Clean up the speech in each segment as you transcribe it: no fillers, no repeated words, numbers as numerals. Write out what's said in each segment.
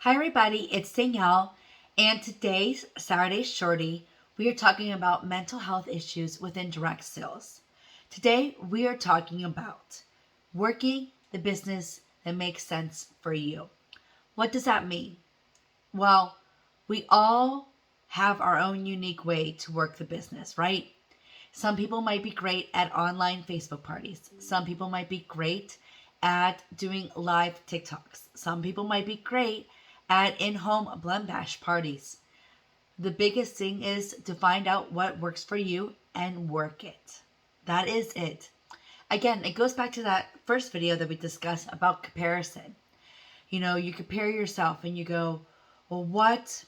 Hi, everybody, it's Danielle, and today's Saturday Shorty, we are talking about mental health issues within direct sales. Today, we are talking about working the business that makes sense for you. What does that mean? Well, we all have our own unique way to work the business, right? Some people might be great at online Facebook parties. Some people might be great at doing live TikToks. Some people might be great at in-home blend bash parties. The biggest thing is to find out what works for you and work it. That is it. Again, it goes back to that first video that we discussed about comparison. You compare yourself and you go, well, what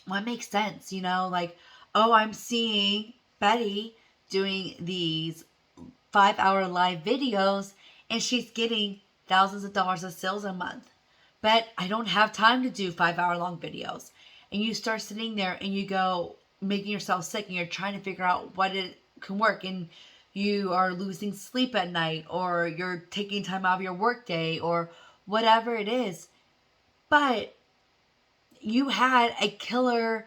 makes sense? Like, oh, I'm seeing Betty doing these 5-hour live videos and she's getting thousands of dollars of sales a month. But I don't have time to do 5-hour long videos. And you start sitting there and you go making yourself sick and you're trying to figure out what it can work. And you are losing sleep at night or you're taking time out of your workday or whatever it is. But you had a killer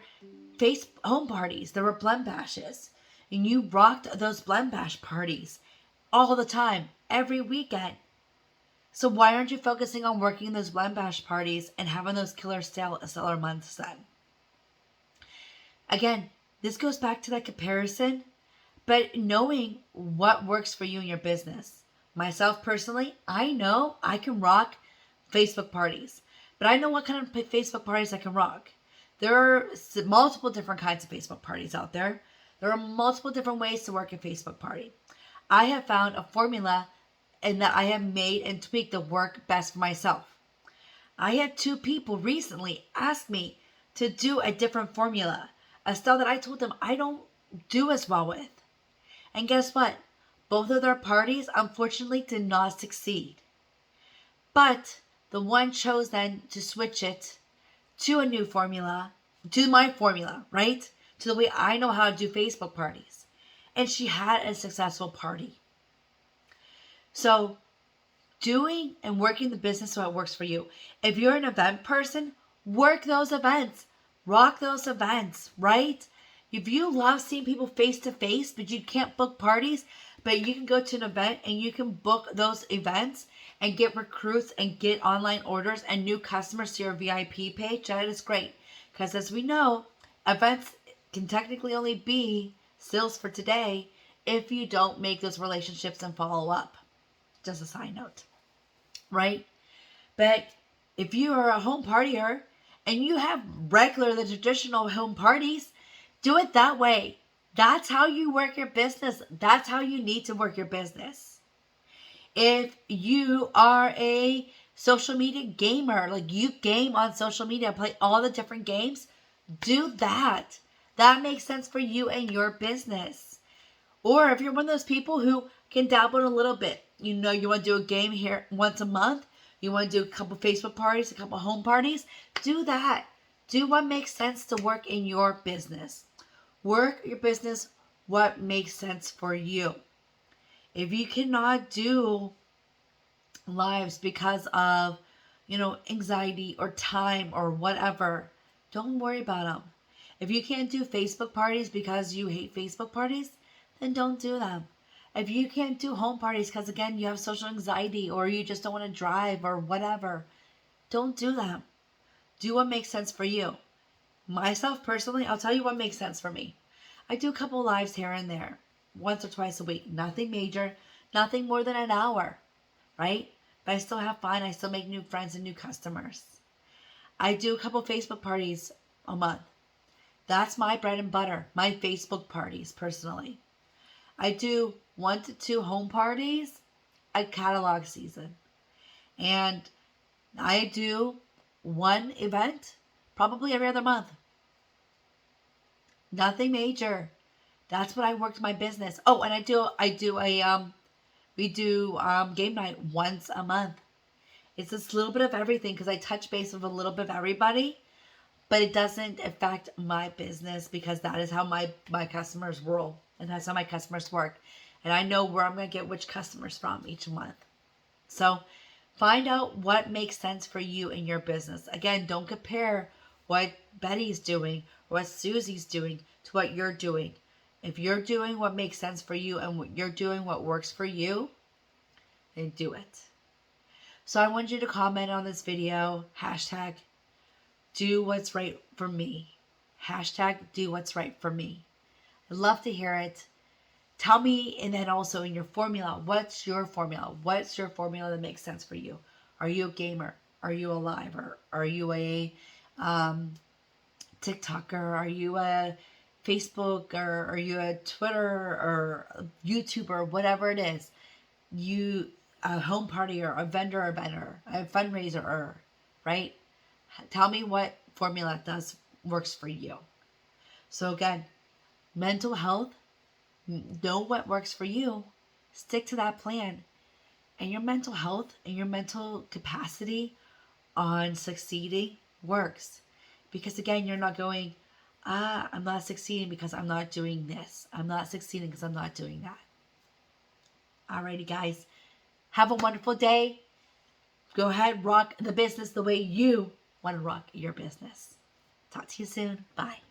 face home parties. There were blend bashes. And you rocked those blend bash parties all the time, every weekend. So why aren't you focusing on working those blend bash parties and having those killer seller months then? Again, this goes back to that comparison, but knowing what works for you in your business. Myself personally, I know I can rock Facebook parties, but I know what kind of Facebook parties I can rock. There are multiple different kinds of Facebook parties out there. There are multiple different ways to work a Facebook party. I have found a formula and that I have made and tweaked the work best for myself. I had two people recently ask me to do a different formula, a style that I told them I don't do as well with. And guess what? Both of their parties unfortunately did not succeed. But the one chose then to switch it to a new formula, to my formula, right? To the way I know how to do Facebook parties. And she had a successful party. So doing and working the business so it works for you. If you're an event person, work those events, rock those events, right? If you love seeing people face to face, but you can't book parties, but you can go to an event and you can book those events and get recruits and get online orders and new customers to your VIP page, that is great. Because as we know, events can technically only be sales for today if you don't make those relationships and follow up. Just a side note, right? But if you are a home partier and you have the traditional home parties, do it that way. That's how you work your business. That's how you need to work your business. If you are a social media gamer, like you game on social media, play all the different games, do that. That makes sense for you and your business. Or if you're one of those people who can dabble in a little bit, you want to do a game here once a month, you want to do a couple Facebook parties, a couple home parties, do that. Do what makes sense to work in your business. Work your business what makes sense for you. If you cannot do lives because of, anxiety or time or whatever, don't worry about them. If you can't do Facebook parties because you hate Facebook parties, then don't do them. If you can't do home parties because, again, you have social anxiety or you just don't want to drive or whatever, don't do them. Do what makes sense for you. Myself, personally, I'll tell you what makes sense for me. I do a couple lives here and there, once or twice a week. Nothing major, nothing more than an hour, right? But I still have fun. I still make new friends and new customers. I do a couple Facebook parties a month. That's my bread and butter, my Facebook parties, personally. I do 1 to 2 home parties at catalog season. And I do one event probably every other month. Nothing major. That's what I worked my business. Oh, and we do game night once a month. It's this little bit of everything because I touch base with a little bit of everybody, but it doesn't affect my business because that is how my customers roll and that's how my customers work. And I know where I'm going to get which customers from each month. So Find out what makes sense for you in your business. Again, don't compare what Betty's doing or what Susie's doing to what you're doing. If you're doing what makes sense for you and what you're doing what works for you, then do it. So I want you to comment on this video, hashtag do what's right for me. Hashtag do what's right for me. I'd love to hear it. Tell me, and then also in your formula, what's your formula? What's your formula that makes sense for you? Are you a gamer? Are you a liver? Are you a TikToker? Are you a Facebook, or are you a Twitter or a YouTuber, whatever it is? You a home party or a vendor or a fundraiser, right? Tell me what formula works for you. So again, mental health, know what works for you, stick to that plan, and your mental health and your mental capacity on succeeding works. Because again, you're not going, I'm not succeeding because I'm not doing this. I'm not succeeding because I'm not doing that. Alrighty, guys. Have a wonderful day. Go ahead, rock the business the way you want to rock your business. Talk to you soon. Bye.